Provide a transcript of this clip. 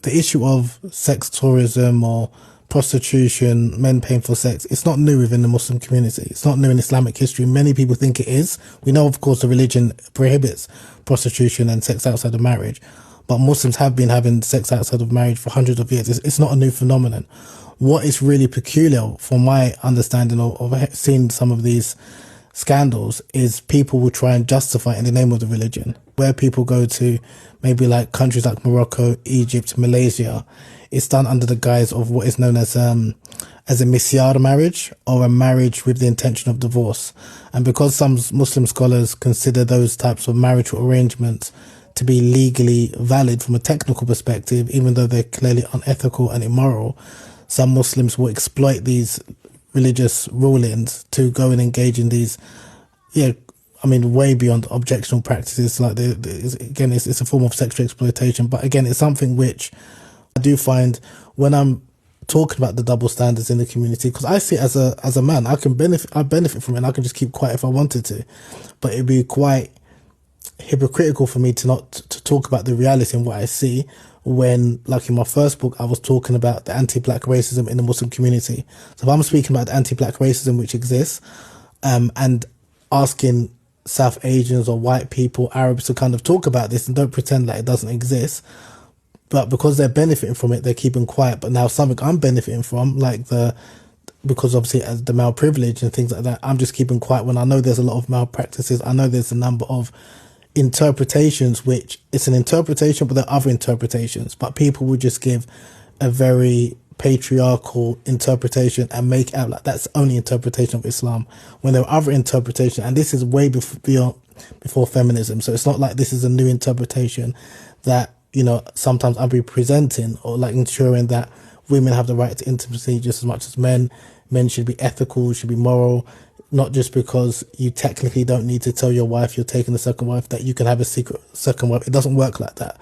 the issue of sex tourism or prostitution, men paying for sex, it's not new within the Muslim community. It's not new in Islamic history. Many people think it is. We know, of course, the religion prohibits prostitution and sex outside of marriage, but Muslims have been having sex outside of marriage for hundreds of years. It's not a new phenomenon. What is really peculiar, from my understanding of seeing some of these scandals, is people will try and justify it in the name of the religion. Where people go to maybe like countries like Morocco, Egypt, Malaysia, it's done under the guise of what is known as a misyar marriage, or a marriage with the intention of divorce. And because some Muslim scholars consider those types of marital arrangements to be legally valid from a technical perspective, even though they're clearly unethical and immoral, some Muslims will exploit these religious rulings to go and engage in these, way beyond objectionable practices. Like it's a form of sexual exploitation. But again, it's something which I do find when I'm talking about the double standards in the community, because I see it as a man, I benefit from it, and I can just keep quiet if I wanted to. But it'd be quite hypocritical for me to not to talk about the reality and what I see, when, like in my first book, I was talking about the anti-black racism in the Muslim community. So if I'm speaking about the anti-black racism which exists, and asking South Asians or white people, Arabs, to kind of talk about this and don't pretend like it doesn't exist, but because they're benefiting from it, they're keeping quiet. But now something I'm benefiting from, because obviously as the male privilege and things like that, I'm just keeping quiet when I know there's a lot of malpractices. I know there's a number of interpretations, which it's an interpretation, but there are other interpretations, but people will just give a very patriarchal interpretation and make out like that's the only interpretation of Islam, when there are other interpretations, and this is way before feminism. So it's not like this is a new interpretation that, sometimes I'll be presenting, or like ensuring that women have the right to intimacy just as much as men. Men should be ethical, should be moral, not just because you technically don't need to tell your wife you're taking the second wife that you can have a secret second wife. It doesn't work like that.